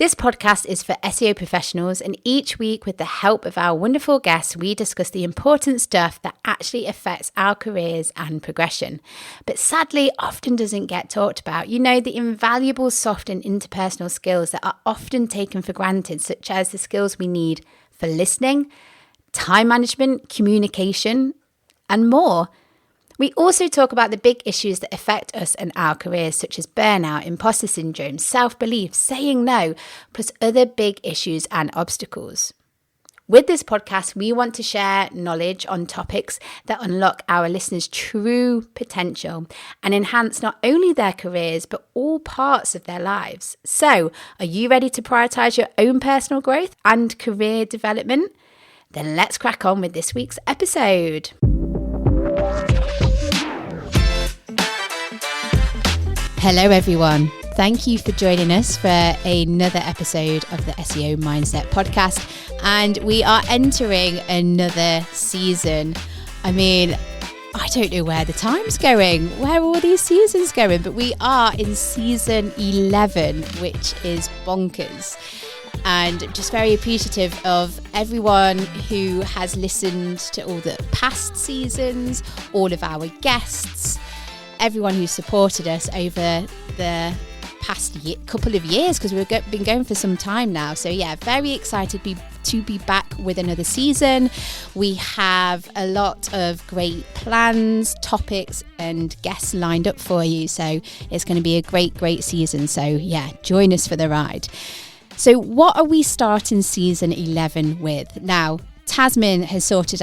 This podcast is for SEO professionals, and each week, with the help of our wonderful guests, we discuss the important stuff that actually affects our careers and progression, but sadly often doesn't get talked about. You know, the invaluable soft and interpersonal skills that are often taken for granted, such as the skills we need for listening, time management, communication, and more. We also talk about the big issues that affect us and our careers, such as burnout, imposter syndrome, self-belief, saying no, plus other big issues and obstacles. With this podcast, we want to share knowledge on topics that unlock our listeners' true potential and enhance not only their careers, but all parts of their lives. So, are you ready to prioritize your own personal growth and career development? Then let's crack on with this week's episode. Hello everyone. Thank you for joining us for another episode of the SEO Mindset podcast. And we are entering another season. I mean, I don't know where the time's going, where are all these seasons going, but we are in season 11, which is bonkers. And just very appreciative of everyone who has listened to all the past seasons, all of our guests, everyone who supported us over the past couple of years, because we've been going for some time now. So yeah, very excited to be back with another season. We have a lot of great plans, topics and guests lined up for you. So it's going to be a great season. So yeah, join us for the ride. So what are we starting season 11 with? Now, Tazmin has sorted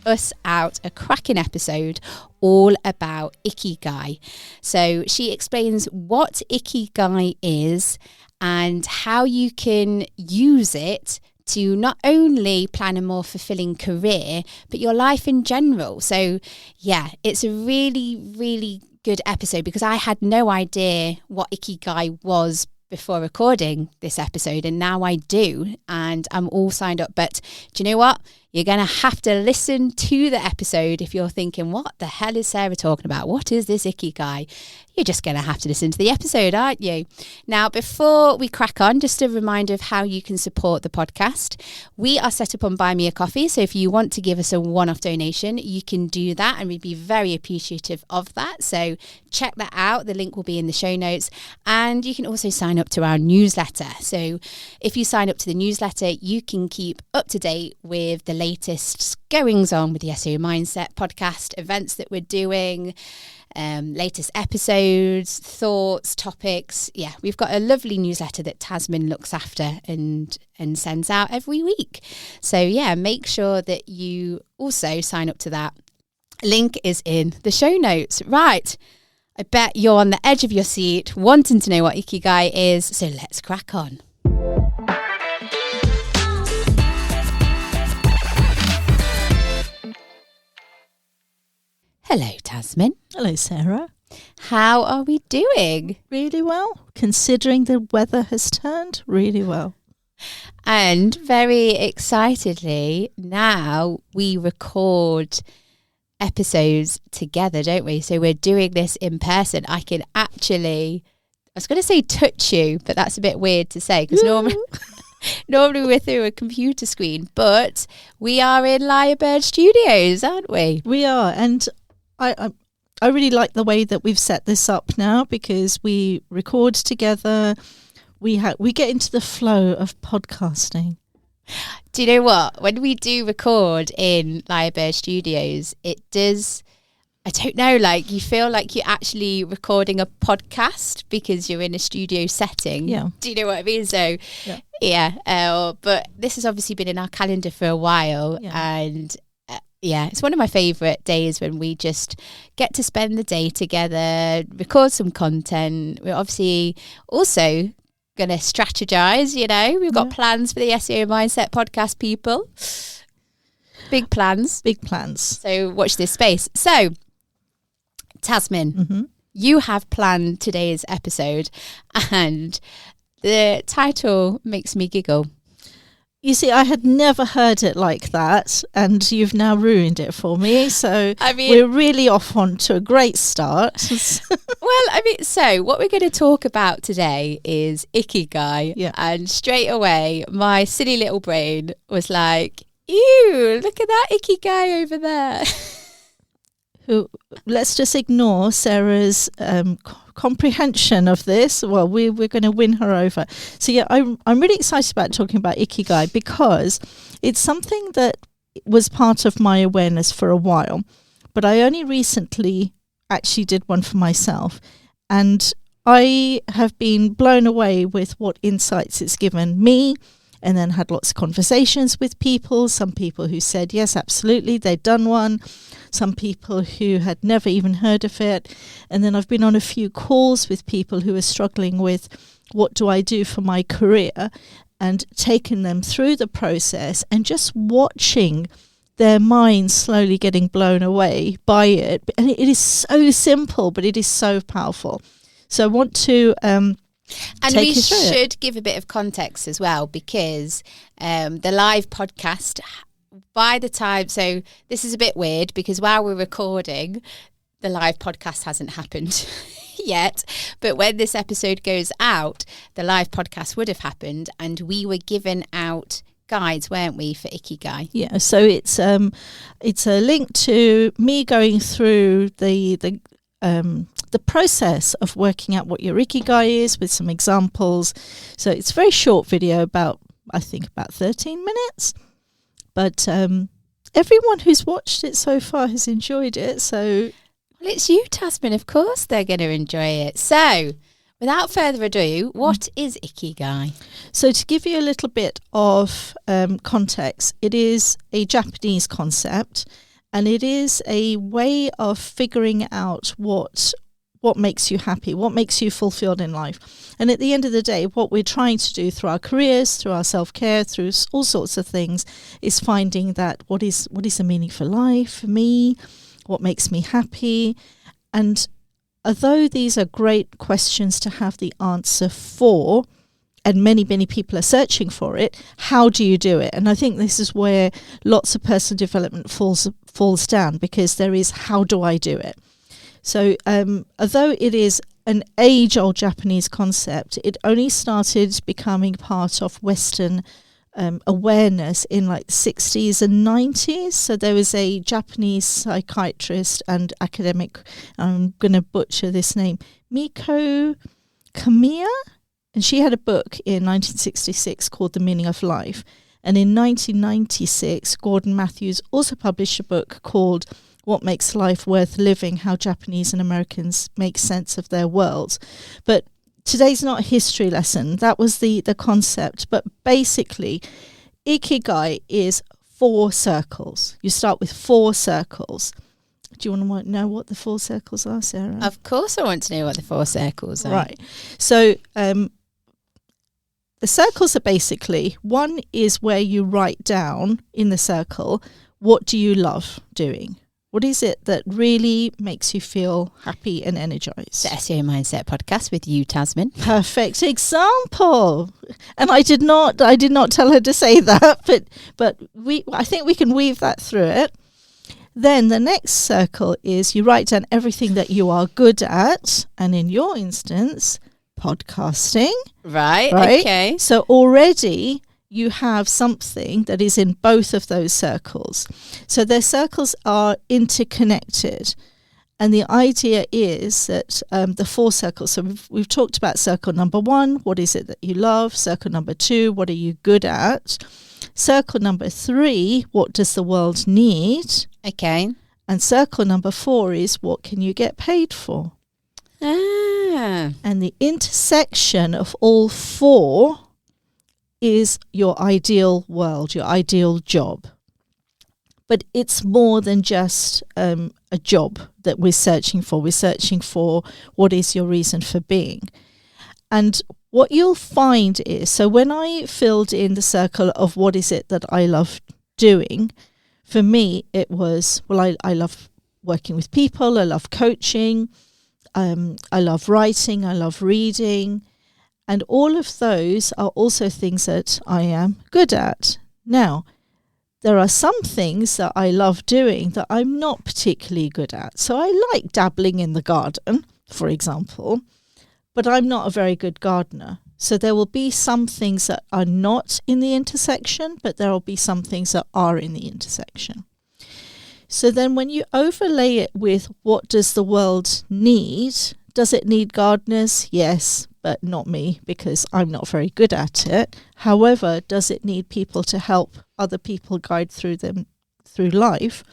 us out a cracking episode all about Ikigai. So she explains what Ikigai is and how you can use it to not only plan a more fulfilling career, but your life in general. So yeah, it's a really good episode because I had no idea what Ikigai was before recording this episode, and now I do, and I'm all signed up. But do you know what? You're going to have to listen to the episode if you're thinking, what the hell is Sarah talking about? What is this Ikigai? You're just going to have to listen to the episode, aren't you? Now, before we crack on, just a reminder of how you can support the podcast. We are set up on Buy Me a Coffee, so if you want to give us a one-off donation, you can do that, and we'd be very appreciative of that. So check that out. The link will be in the show notes, and you can also sign up to our newsletter. So if you sign up to the newsletter, you can keep up to date with the latest goings on with the SEO Mindset podcast, events that we're doing, latest episodes, thoughts, topics. Yeah, we've got a lovely newsletter that Tazmin looks after and sends out every week. So yeah, make sure that you also sign up to that. Link is in the show notes. Right, I bet you're on the edge of your seat wanting to know what Ikigai is, so let's crack on. Hello, Tazmin. Hello, Sarah. How are we doing? Really well. Considering the weather has turned, really well. And very excitedly, now we record episodes together, don't we? So we're doing this in person. I can actually, I was going to say touch you, but that's a bit weird to say because normally we're through a computer screen, but we are in Lyrebird Studios, aren't we? We are, and I really like the way that we've set this up now because we record together. We get into the flow of podcasting. Do you know what? When we do record in Lyrebird Studios, it does, I don't know, like you feel like you're actually recording a podcast because you're in a studio setting. Yeah. Do you know what I mean? So yeah, but this has obviously been in our calendar for a while, and yeah, it's one of my favourite days when we just get to spend the day together, record some content. We're obviously also going to strategize, you know. We've got plans for the SEO Mindset podcast, people. Big plans. Big plans. So watch this space. So, Tazmin, you have planned today's episode, and the title makes me giggle. You see, I had never heard it like that, and you've now ruined it for me. So I mean, we're really off on to a great start. So what we're going to talk about today is Ikigai. Yeah. And straight away, my silly little brain was like, ew, look at that Ikigai over there. Let's just ignore Sarah's comprehension of this. Well, we're going to win her over. So yeah, I'm really excited about talking about Ikigai because it's something that was part of my awareness for a while, but I only recently actually did one for myself, and I have been blown away with what insights it's given me. And then had lots of conversations with people, some people who said, yes, absolutely, they'd done one, some people who had never even heard of it. And then I've been on a few calls with people who are struggling with what do I do for my career, and taken them through the process and just watching their minds slowly getting blown away by it. And it is so simple, but it is so powerful. So I want to... and we should give a bit of context as well, because the live podcast, by the time, so this is a bit weird because while we're recording, the live podcast hasn't happened yet. But when this episode goes out, the live podcast would have happened, and we were given out guides, weren't we, for Ikigai? Yeah, so it's a link to me going through the process of working out what your Ikigai is with some examples. So it's a very short video, about 13 minutes. But everyone who's watched it so far has enjoyed it. So, well, it's you, Tazmin. Of course they're going to enjoy it. So without further ado, what is Ikigai? So to give you a little bit of context, it is a Japanese concept, and it is a way of figuring out what makes you happy, what makes you fulfilled in life. And at the end of the day, what we're trying to do through our careers, through our self-care, through all sorts of things, is finding that what is the meaning for life for me, what makes me happy. And although these are great questions to have the answer for, and many people are searching for it, how do you do it? And I think this is where lots of personal development falls down, because there is, how do I do it? So although it is an age-old Japanese concept, it only started becoming part of Western awareness in like the 60s and 90s. So there was a Japanese psychiatrist and academic, I'm going to butcher this name, Miko Kamiya, and she had a book in 1966 called The Meaning of Life. And in 1996, Gordon Matthews also published a book called What Makes Life Worth Living, How Japanese and Americans Make Sense of Their Worlds. But today's not a history lesson. That was the concept. But basically, Ikigai is 4 circles. You start with 4 circles. Do you want to know what the 4 circles are, Sarah? Of course I want to know what the 4 circles are. Right. So the circles are basically, one is where you write down in the circle, what do you love doing? What is it that really makes you feel happy and energized? The SEO Mindset podcast with you, Tazmin. Perfect example. And I did not tell her to say that, but I think we can weave that through it. Then the next circle is you write down everything that you are good at, and in your instance, podcasting. Right. Okay. So already you have something that is in both of those circles. So their circles are interconnected. And the idea is that the 4 circles, so we've talked about circle number 1, what is it that you love? Circle number 2, what are you good at? Circle number 3, what does the world need? Okay. And circle number 4 is, what can you get paid for? Ah. And the intersection of all 4 is your ideal world, your ideal job. But it's more than just a job that we're searching for. We're searching for what is your reason for being. And what you'll find is, so when I filled in the circle of what is it that I love doing, for me it was, well, I love working with people, I love coaching, I love writing, I love reading. And all of those are also things that I am good at. Now, there are some things that I love doing that I'm not particularly good at. So I like dabbling in the garden, for example, but I'm not a very good gardener. So there will be some things that are not in the intersection, but there will be some things that are in the intersection. So then when you overlay it with what does the world need? Does it need gardeners? Yes, but not me, because I'm not very good at it. However, does it need people to help other people guide through life?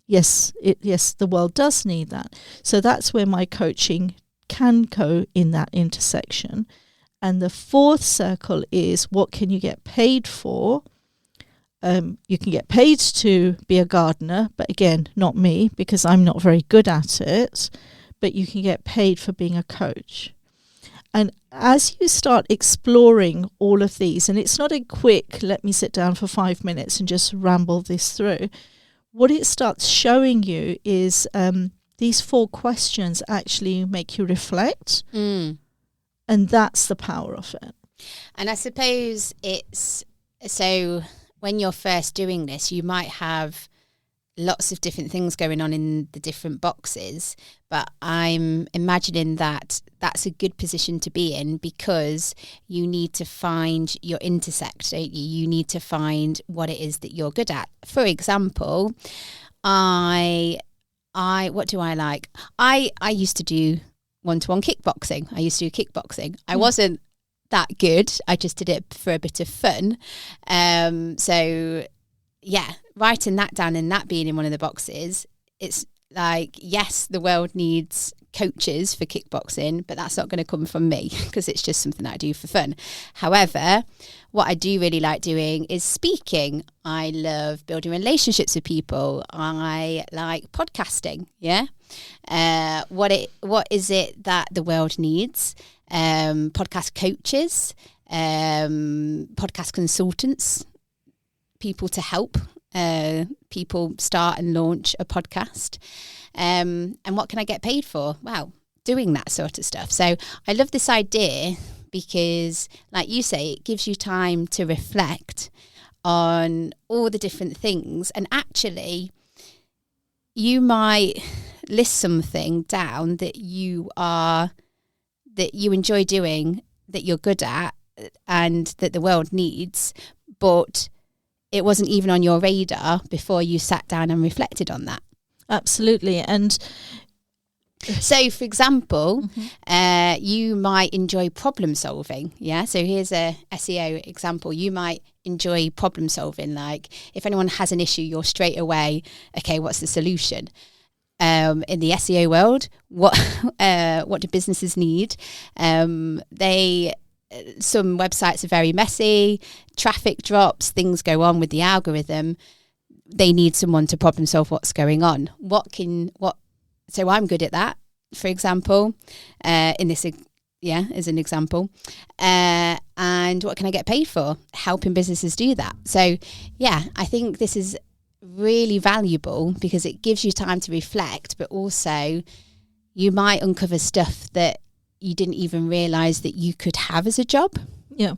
Yes, the world does need that. So that's where my coaching can go in that intersection. And the fourth circle is, what can you get paid for? You can get paid to be a gardener, but again, not me, because I'm not very good at it. But you can get paid for being a coach. And as you start exploring all of these, and it's not a quick, let me sit down for 5 minutes and just ramble this through, what it starts showing you is these 4 questions actually make you reflect. And that's the power of it. And I suppose it's, so when you're first doing this, you might have lots of different things going on in the different boxes, but I'm imagining that that's a good position to be in, because you need to find your intersect, don't you? You need to find what it is that you're good at. For example, what do I like? I used to do one-to-one kickboxing. I wasn't that good. I just did it for a bit of fun. So yeah, writing that down and that being in one of the boxes, it's like, yes, the world needs coaches for kickboxing, but that's not going to come from me, because it's just something that I do for fun. However, what I do really like doing is speaking. I love building relationships with people. I like podcasting. Yeah. What is it that the world needs? Podcast coaches, podcast consultants, people to help people start and launch a podcast. And what can I get paid for? Well, doing that sort of stuff. So I love this idea because, like you say, it gives you time to reflect on all the different things. And actually, you might list something down that you enjoy doing, that you're good at, and that the world needs, but it wasn't even on your radar before you sat down and reflected on that. Absolutely. And so, for example, you might enjoy problem solving. Yeah. So here's a SEO example. You might enjoy problem solving. Like, if anyone has an issue, you're straight away, okay, what's the solution? In the SEO world, what do businesses need? Some websites are very messy, traffic drops, things go on with the algorithm. They need someone to problem solve what's going on. So I'm good at that, for example, as an example. And what can I get paid for? Helping businesses do that. So yeah, I think this is really valuable because it gives you time to reflect, but also you might uncover stuff that you didn't even realize that you could have as a job. Yeah.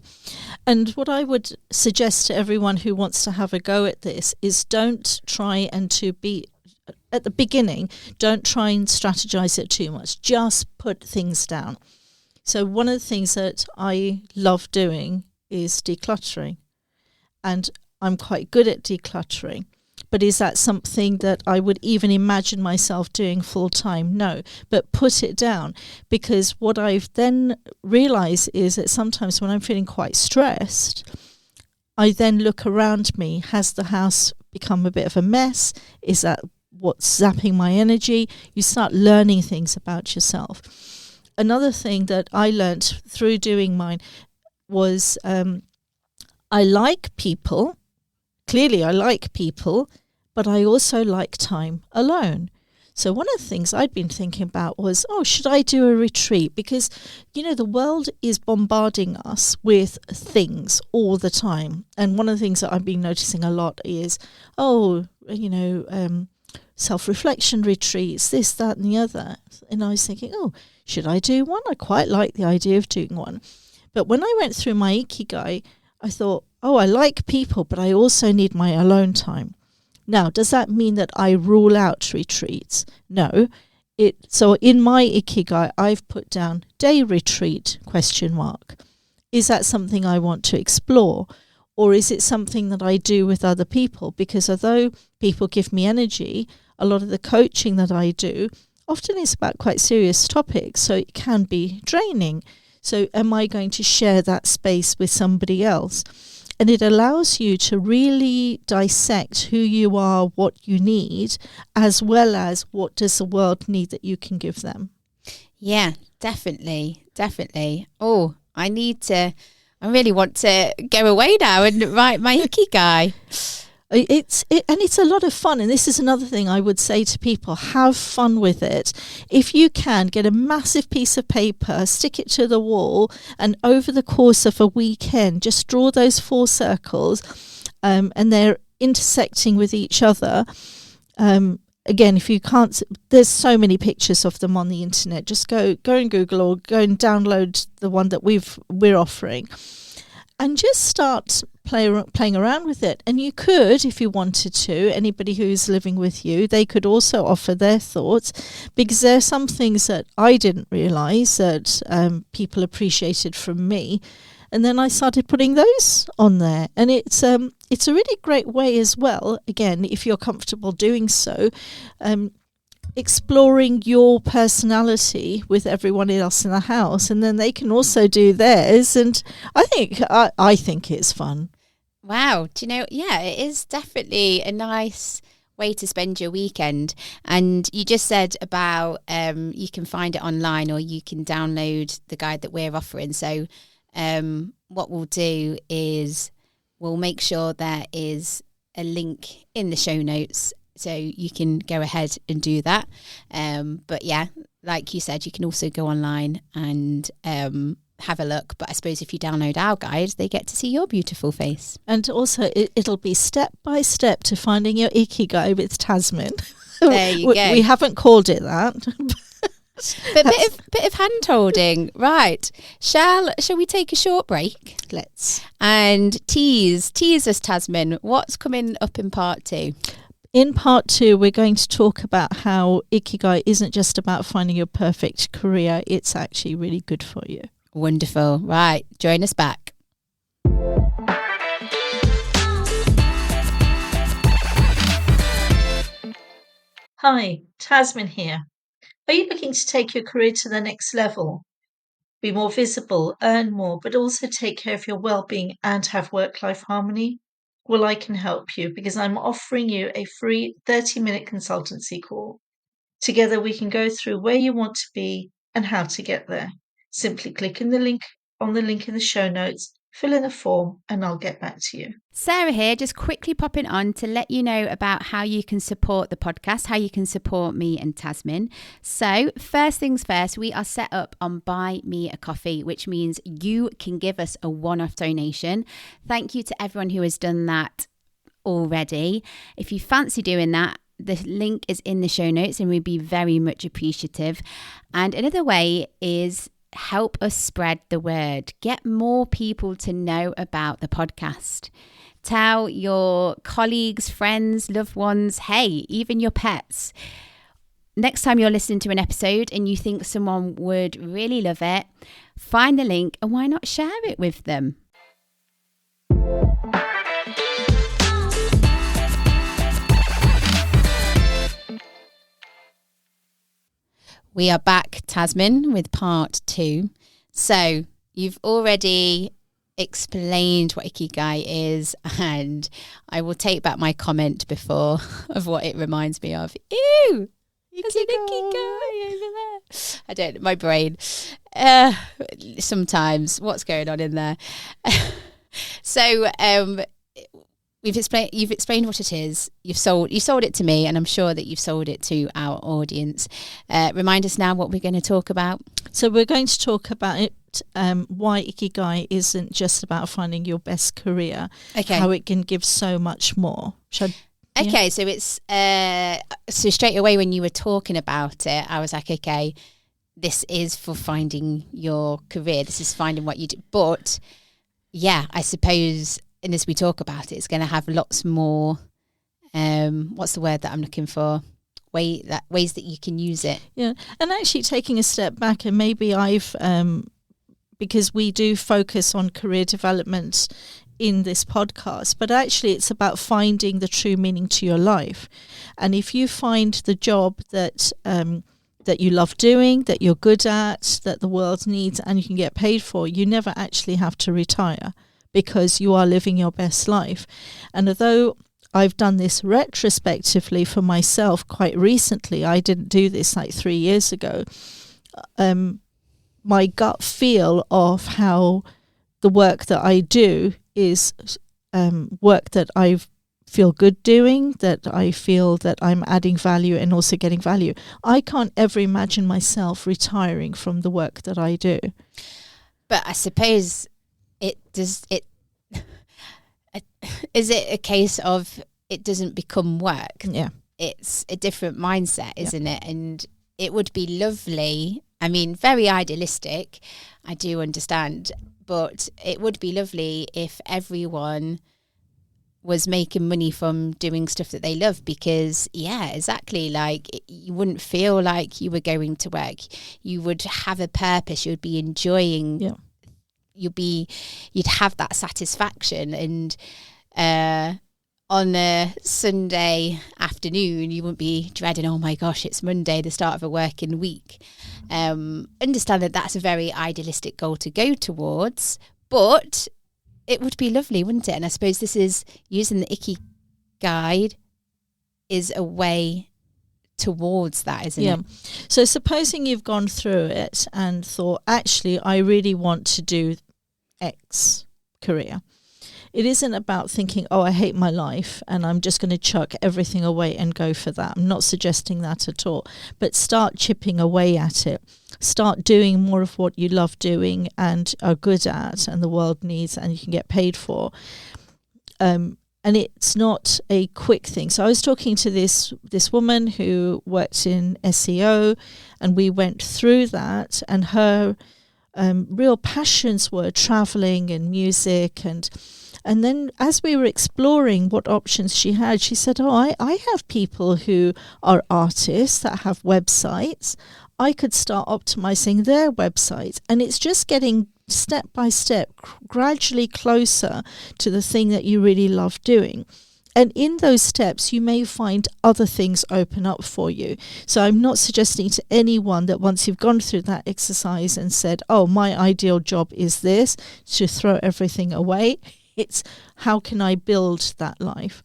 And what I would suggest to everyone who wants to have a go at this is don't try and at the beginning, don't try and strategize it too much. Just put things down. So one of the things that I love doing is decluttering. And I'm quite good at decluttering. But is that something that I would even imagine myself doing full time? No, but put it down, because what I've then realized is that sometimes when I'm feeling quite stressed, I then look around me. Has the house become a bit of a mess? Is that what's zapping my energy? You start learning things about yourself. Another thing that I learned through doing mine was I like people. Clearly, I like people, but I also like time alone. So one of the things I'd been thinking about was, should I do a retreat? Because, the world is bombarding us with things all the time. And one of the things that I've been noticing a lot is, self-reflection retreats, this, that, and the other. And I was thinking, should I do one? I quite like the idea of doing one. But when I went through my Ikigai, I thought, oh, I like people, but I also need my alone time. Now, does that mean that I rule out retreats? No. So in my Ikigai, I've put down day retreat, ? Is that something I want to explore? Or is it something that I do with other people? Because although people give me energy, a lot of the coaching that I do often is about quite serious topics, so it can be draining. So am I going to share that space with somebody else? And it allows you to really dissect who you are, what you need, as well as what does the world need that you can give them. Yeah, definitely. Oh, I really want to go away now and write my Ikigai. It's a lot of fun, and this is another thing I would say to people: have fun with it. If you can, get a massive piece of paper, stick it to the wall, and over the course of a weekend, just draw those 4 circles, and they're intersecting with each other. Again, if you can't, there's so many pictures of them on the internet. Just go and Google or go and download the one that we're offering, and just start playing around with it. And you could, if you wanted to, anybody who's living with you, they could also offer their thoughts, because there are some things that I didn't realise that people appreciated from me. And then I started putting those on there. And it's a really great way as well, again, if you're comfortable doing so, exploring your personality with everyone else in the house, and then they can also do theirs. And I think it's fun. Wow. Do you know, yeah, it is definitely a nice way to spend your weekend. And you just said about you can find it online, or you can download the guide that we're offering. So what we'll do is we'll make sure there is a link in the show notes, so you can go ahead and do that. But yeah, like you said, you can also go online and have a look. But I suppose if you download our guide, they get to see your beautiful face. And also it'll be step by step to finding your Ikigai with Tazmin. There you go. We haven't called it that. But bit of hand holding, right? Shall we take a short break? Let's. And tease us, Tazmin. What's coming up in part 2? In part 2, we're going to talk about how Ikigai isn't just about finding your perfect career; it's actually really good for you. Wonderful. Right, join us back. Hi, Tazmin here. Are you looking to take your career to the next level? Be more visible, earn more, but also take care of your well-being and have work-life harmony? Well, I can help you, because I'm offering you a free 30-minute consultancy call. Together we can go through where you want to be and how to get there. Simply click on the link in the show notes, fill in a form, and I'll get back to you. Sarah here, just quickly popping on to let you know about how you can support the podcast, how you can support me and Tazmin. So first things first, we are set up on Buy Me a Coffee, which means you can give us a one-off donation. Thank you to everyone who has done that already. If you fancy doing that, the link is in the show notes, and we'd be very much appreciative. And another way is help us spread the word. Get more people to know about the podcast. Tell your colleagues, friends, loved ones, hey, even your pets. Next time you're listening to an episode and you think someone would really love it, find the link, and why not share it with them? We are back, Tazmin, with part 2. So you've already explained what Ikigai is, and I will take back my comment before of what it reminds me of. Ew! There's an Ikigai over there. I don't know, my brain. Sometimes, what's going on in there? So you've explained what it is. You sold it to me, and I'm sure that you've sold it to our audience. Remind us now what we're going to talk about. So we're going to talk about it, why Ikigai isn't just about finding your best career. Okay. How it can give so much more. Okay, so it's so straight away when you were talking about it, I was like, okay, this is for finding your career. This is finding what you do. But yeah, I suppose, and as we talk about it, it's going to have lots more, what's the word that I'm looking for? Ways that you can use it. Yeah. And actually taking a step back, and maybe I've, because we do focus on career development in this podcast, but actually it's about finding the true meaning to your life. And if you find the job that that you love doing, that you're good at, that the world needs and you can get paid for, you never actually have to retire because you are living your best life. And although I've done this retrospectively for myself quite recently, I didn't do this like 3 years ago, my gut feel of how the work that I do is work that I feel good doing, that I feel that I'm adding value and also getting value. I can't ever imagine myself retiring from the work that I do. But I suppose is it a case of it doesn't become work? Yeah. It's a different mindset, isn't it? And it would be lovely. I mean, very idealistic, I do understand, but it would be lovely if everyone was making money from doing stuff that they love, because exactly, like you wouldn't feel like you were going to work. You would have a purpose. You'd be enjoying. Yeah. You'd have that satisfaction. And on a Sunday afternoon, you wouldn't be dreading, oh my gosh, it's Monday, the start of a working week. Understand that that's a very idealistic goal to go towards, but it would be lovely, wouldn't it? And I suppose this is using the Ikigai is a way towards that, isn't it? So supposing you've gone through it and thought, actually, I really want to do X career. It isn't about thinking, oh, I hate my life and I'm just going to chuck everything away and go for that. I'm not suggesting that at all. But start chipping away at it. Start doing more of what you love doing and are good at and the world needs and you can get paid for. And it's not a quick thing. So I was talking to this woman who works in SEO, and we went through that, and her real passions were traveling and music. And then as we were exploring what options she had, she said, oh, I have people who are artists that have websites. I could start optimizing their websites. And it's just getting step by step, gradually closer to the thing that you really love doing. And in those steps, you may find other things open up for you. So I'm not suggesting to anyone that once you've gone through that exercise and said, oh, my ideal job is this, to throw everything away. It's how can I build that life?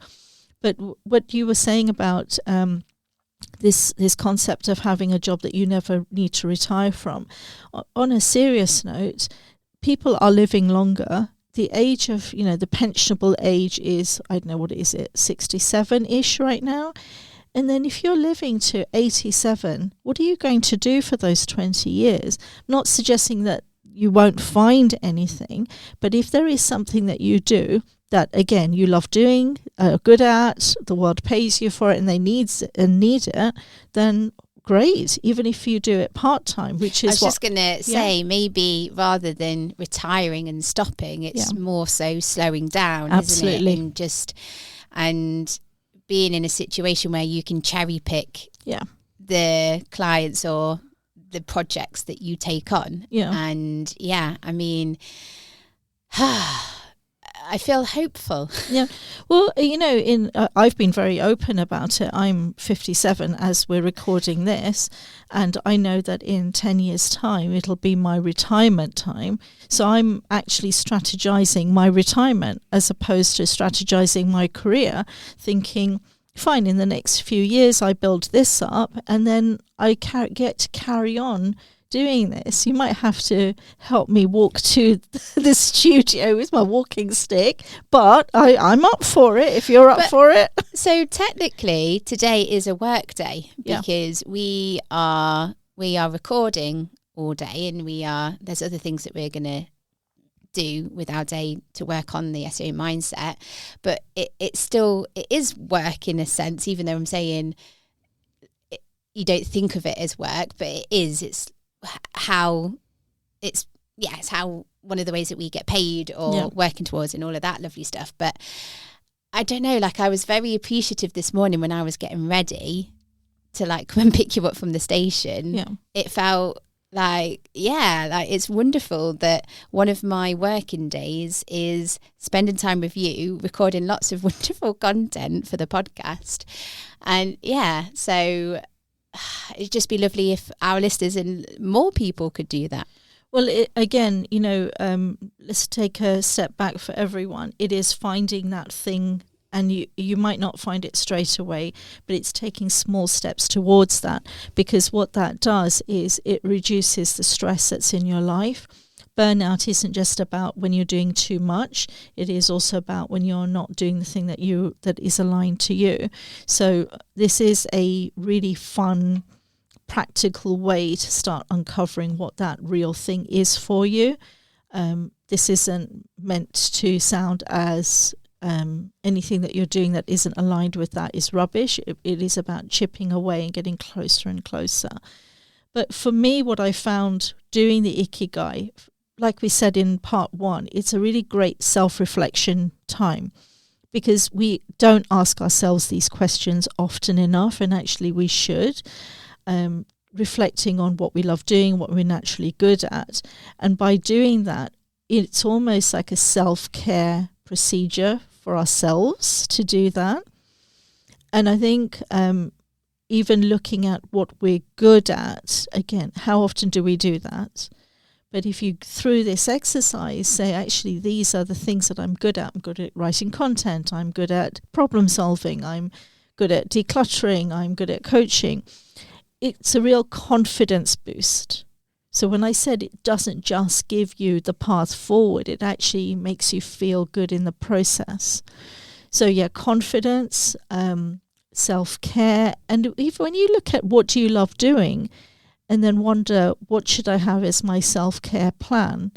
But what you were saying about this concept of having a job that you never need to retire from, on a serious note, people are living longer. The age of, the pensionable age is, I don't know, what is it, 67-ish right now? And then if you're living to 87, what are you going to do for those 20 years? Not suggesting that you won't find anything, but if there is something that you do that, again, you love doing, are good at, the world pays you for it and they need it, then great, even if you do it part-time, which is I was just going to say, maybe rather than retiring and stopping, it's more so slowing down, Absolutely. Isn't it? And being in a situation where you can cherry pick the clients or the projects that you take on. And I mean, I feel hopeful. Well, I've been very open about it. I'm 57 as we're recording this, and I know that in 10 years' time it'll be my retirement time. So I'm actually strategizing my retirement as opposed to strategizing my career, thinking, fine, in the next few years I build this up and then I get to carry on doing this. You might have to help me walk to the studio with my walking stick, but I'm up for it if you're up for it. So technically today is a work day because we are recording all day, and there's other things that we're going to do with our day to work on the SEO mindset, but it is work in a sense, even though I'm saying you don't think of it as work, but it's how it's how one of the ways that we get paid or working towards and all of that lovely stuff. But I don't know, like I was very appreciative this morning when I was getting ready to like come and pick you up from the station. Yeah. It felt like it's wonderful that one of my working days is spending time with you, recording lots of wonderful content for the podcast. And so it'd just be lovely if our listeners and more people could do that. Well, again, let's take a step back for everyone. It is finding that thing, and you might not find it straight away, but it's taking small steps towards that, because what that does is it reduces the stress that's in your life. Burnout isn't just about when you're doing too much. It is also about when you're not doing the thing that is aligned to you. So this is a really fun, practical way to start uncovering what that real thing is for you. This isn't meant to sound as anything that you're doing that isn't aligned with that is rubbish. It is about chipping away and getting closer and closer. But for me, what I found doing the Ikigai, like we said in part 1, it's a really great self-reflection time, because we don't ask ourselves these questions often enough, and actually we should. Reflecting on what we love doing, what we're naturally good at. And by doing that, it's almost like a self-care procedure for ourselves to do that. And I think even looking at what we're good at, again, how often do we do that? But if you, through this exercise, say, actually, these are the things that I'm good at. I'm good at writing content. I'm good at problem solving. I'm good at decluttering. I'm good at coaching. It's a real confidence boost. So when I said it doesn't just give you the path forward, it actually makes you feel good in the process. So confidence, self-care. And even when you look at what do you love doing and then wonder, what should I have as my self-care plan?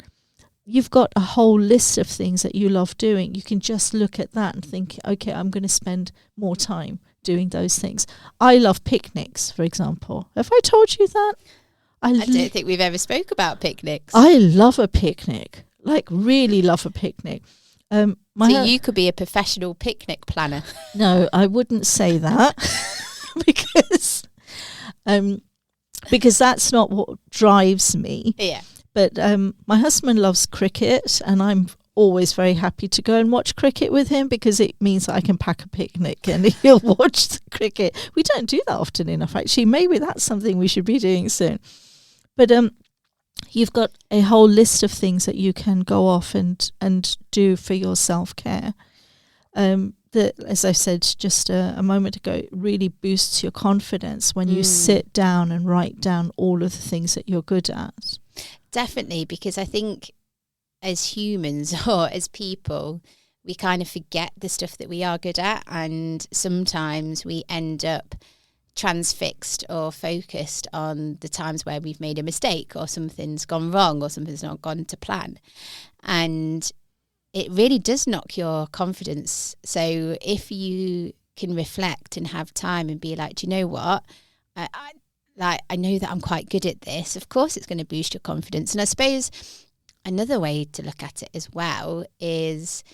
You've got a whole list of things that you love doing. You can just look at that and think, okay, I'm going to spend more time doing those things. I love picnics, for example. Have I told you that? I don't think we've ever spoke about picnics. I love a picnic, like really love a picnic. So you could be a professional picnic planner. No, I wouldn't say that because that's not what drives me. Yeah. But my husband loves cricket, and I'm always very happy to go and watch cricket with him, because it means I can pack a picnic and he'll watch the cricket. We don't do that often enough, actually. Maybe that's something we should be doing soon. But you've got a whole list of things that you can go off and do for your self-care. That, as I said just a moment ago, it really boosts your confidence when you sit down and write down all of the things that you're good at. Definitely, because I think as humans or as people, we kind of forget the stuff that we are good at, and sometimes we end up transfixed or focused on the times where we've made a mistake or something's gone wrong or something's not gone to plan. And it really does knock your confidence. So if you can reflect and have time and be like, do you know what? I know that I'm quite good at this. Of course, it's going to boost your confidence. And I suppose another way to look at it as well is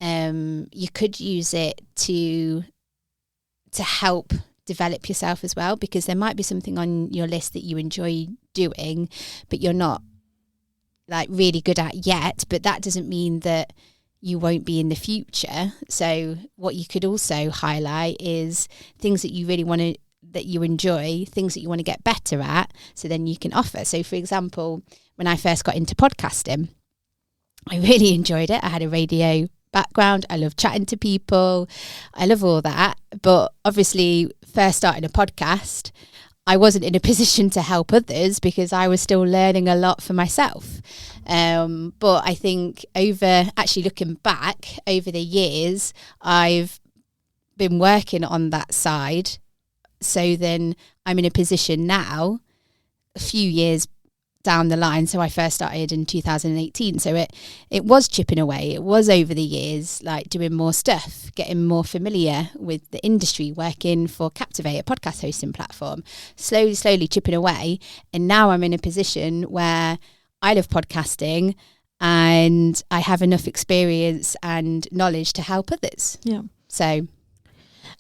you could use it to help develop yourself as well, because there might be something on your list that you enjoy doing, but you're not like really good at yet. But that doesn't mean that you won't be in the future. So what you could also highlight is things that you really want to, that you enjoy, things that you want to get better at, so then you can offer. So for example, when I first got into podcasting, I really enjoyed it. I had a radio background. I love chatting to people. I love all that. But obviously, first starting a podcast, I wasn't in a position to help others because I was still learning a lot for myself. But I think looking back over the years, I've been working on that side. So then I'm in a position now, a few years down the line. So I first started in 2018. So it was chipping away. It was over the years, like doing more stuff, getting more familiar with the industry, working for Captivate, a podcast hosting platform, slowly chipping away. And now I'm in a position where I love podcasting and I have enough experience and knowledge to help others. Yeah. So.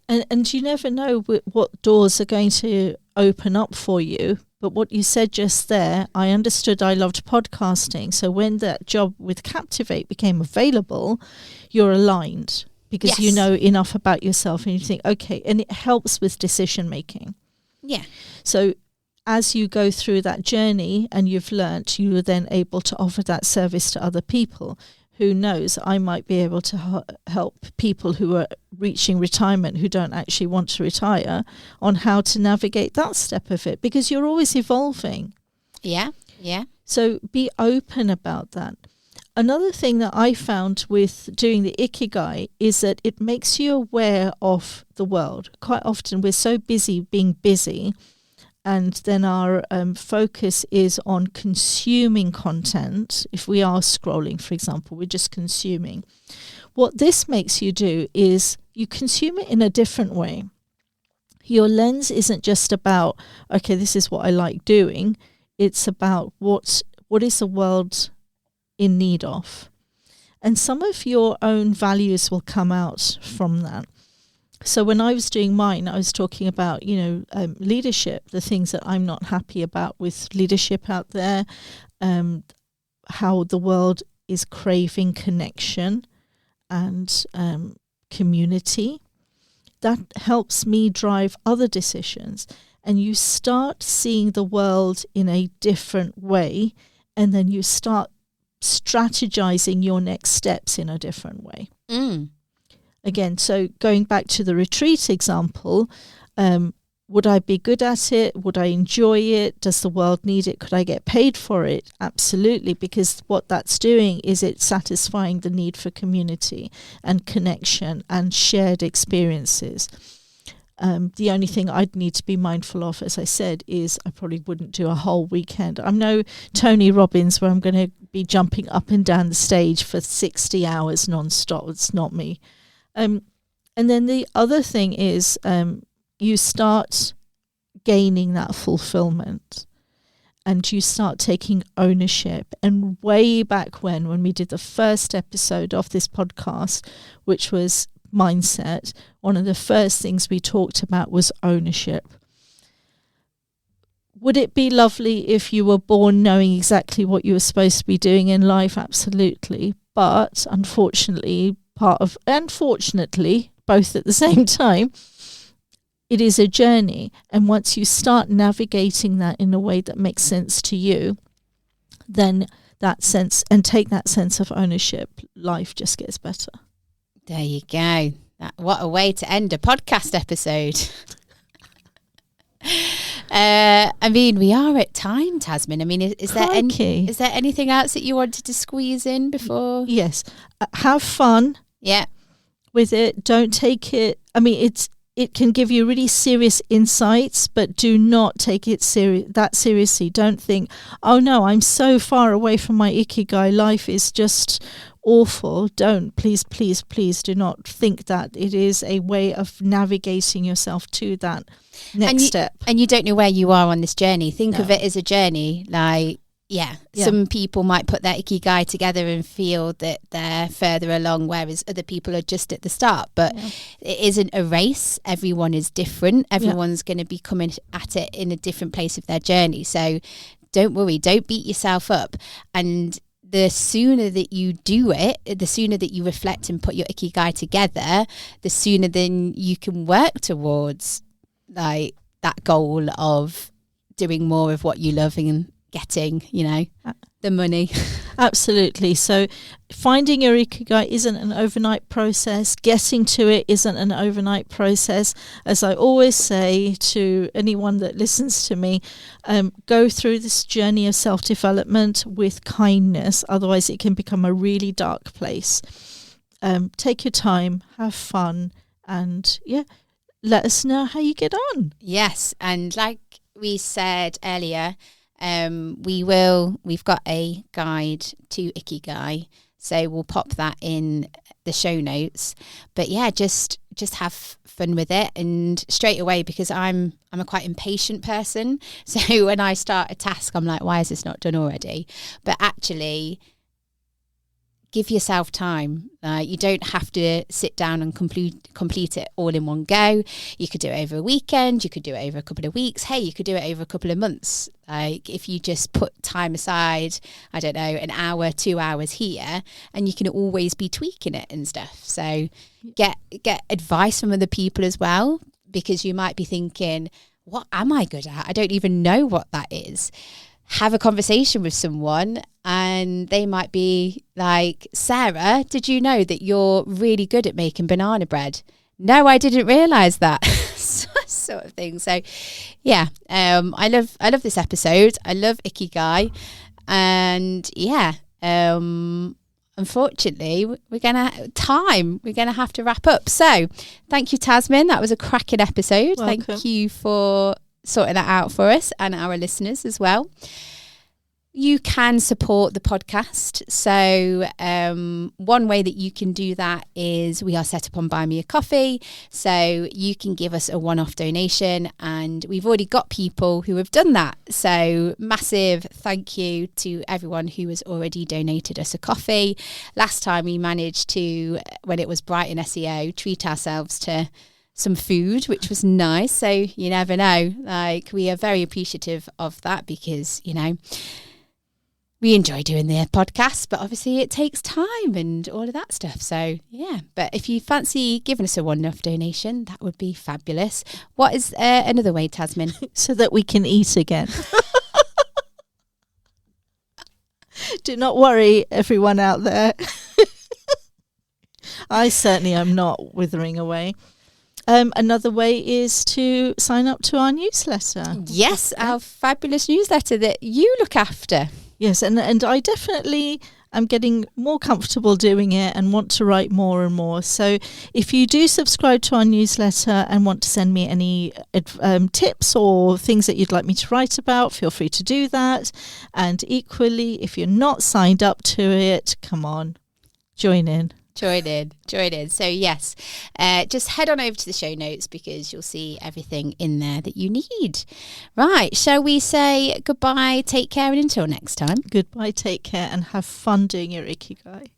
And you never know what doors are going to open up for you. But what you said just there, I understood I loved podcasting. So when that job with Captivate became available, you're aligned because you know enough about yourself and you think, okay, and it helps with decision making. Yeah. So as you go through that journey and you've learnt, you are then able to offer that service to other people. Who knows, I might be able to help people who are reaching retirement who don't actually want to retire on how to navigate that step of it, because you're always evolving. Yeah, yeah. So be open about that. Another thing that I found with doing the Ikigai is that it makes you aware of the world. Quite often we're so busy being busy, and then our focus is on consuming content. If we are scrolling, for example, we're just consuming. What this makes you do is you consume it in a different way. Your lens isn't just about, okay, this is what I like doing. It's about what is the world in need of. And some of your own values will come out from that. So when I was doing mine, I was talking about, leadership, the things that I'm not happy about with leadership out there, how the world is craving connection and community. That helps me drive other decisions. And you start seeing the world in a different way, and then you start strategizing your next steps in a different way. Again, so going back to the retreat example, would I be good at it? Would I enjoy it? Does the world need it? Could I get paid for it? Absolutely, because what that's doing is it's satisfying the need for community and connection and shared experiences. The only thing I'd need to be mindful of, as I said, is I probably wouldn't do a whole weekend. I'm no Tony Robbins where I'm going to be jumping up and down the stage for 60 hours non-stop. It's not me. And then the other thing is you start gaining that fulfillment and you start taking ownership. And way back when we did the first episode of this podcast, which was mindset, one of the first things we talked about was ownership. Would it be lovely if you were born knowing exactly what you were supposed to be doing in life? Absolutely. But unfortunately, fortunately, both at the same time, it is a journey. And once you start navigating that in a way that makes sense to you, then that sense, and take that sense of ownership, life just gets better. There you go. What a way to end a podcast episode. We are at time, Tazmin. Is there anything else that you wanted to squeeze in before? Yes. Have fun. Yeah. With it. Don't take it. It can give you really serious insights, but do not take it that seriously. Don't think, oh no, I'm so far away from my Ikigai. Life is just awful. Don't. Please do not think that. It is a way of navigating yourself to that next step. And you don't know where you are on this journey. Think of it as a journey. Some people might put their Ikigai together and feel that they're further along, whereas other people are just at the start. But it isn't a race. Everyone is different. Everyone's going to be coming at it in a different place of their journey. So don't worry. Don't beat yourself up. And the sooner that you do it, the sooner that you reflect and put your Ikigai together, the sooner then you can work towards that goal of doing more of what you love and getting, the money. Absolutely. So finding your Ikigai isn't an overnight process. Getting to it isn't an overnight process. As I always say to anyone that listens to me, go through this journey of self-development with kindness. Otherwise it can become a really dark place. Take your time, have fun, and let us know how you get on. Yes. And like we said earlier, We've got a guide to Ikigai, so we'll pop that in the show notes. But yeah, just have fun with it, and straight away, because I'm a quite impatient person, so when I start a task, I'm like, why is this not done already? But actually, give yourself time. You don't have to sit down and complete it all in one go. You could do it over a weekend. You could do it over a couple of weeks. Hey, you could do it over a couple of months. Like, if you just put time aside, I don't know, an hour, 2 hours here, and you can always be tweaking it and stuff. So get advice from other people as well, because you might be thinking, what am I good at? I don't even know what that is. Have a conversation with someone, and they might be like, Sarah, did you know that you're really good at making banana bread? No, I didn't realise that. Sort of thing. So yeah, I love this episode. I love Ikigai, and yeah, unfortunately we're gonna have to wrap up. So thank you, Tazmin. That was a cracking episode. Welcome. Thank you for sorting that out for us and our listeners as well. You can support the podcast. So one way that you can do that is we are set up on Buy Me a Coffee. So you can give us a one-off donation, and we've already got people who have done that. So massive thank you to everyone who has already donated us a coffee. Last time we managed to, when it was Brighton SEO, treat ourselves to some food, which was nice. So you never know. Like, we are very appreciative of that, because, you know, we enjoy doing the podcast, but obviously it takes time and all of that stuff. So yeah, but if you fancy giving us a one-off donation, that would be fabulous. What is another way, Tazmin? So that we can eat again. Do not worry, everyone out there. I certainly am not withering away. Another way is to sign up to our newsletter. Yes, our fabulous newsletter that you look after. Yes, and I definitely am getting more comfortable doing it and want to write more and more. So if you do subscribe to our newsletter and want to send me any tips or things that you'd like me to write about, feel free to do that. And equally, if you're not signed up to it, come on, join in. Join in. So yes, just head on over to the show notes, because you'll see everything in there that you need. Right, shall we say goodbye, take care, and until next time? Goodbye, take care, and have fun doing your Ikigai.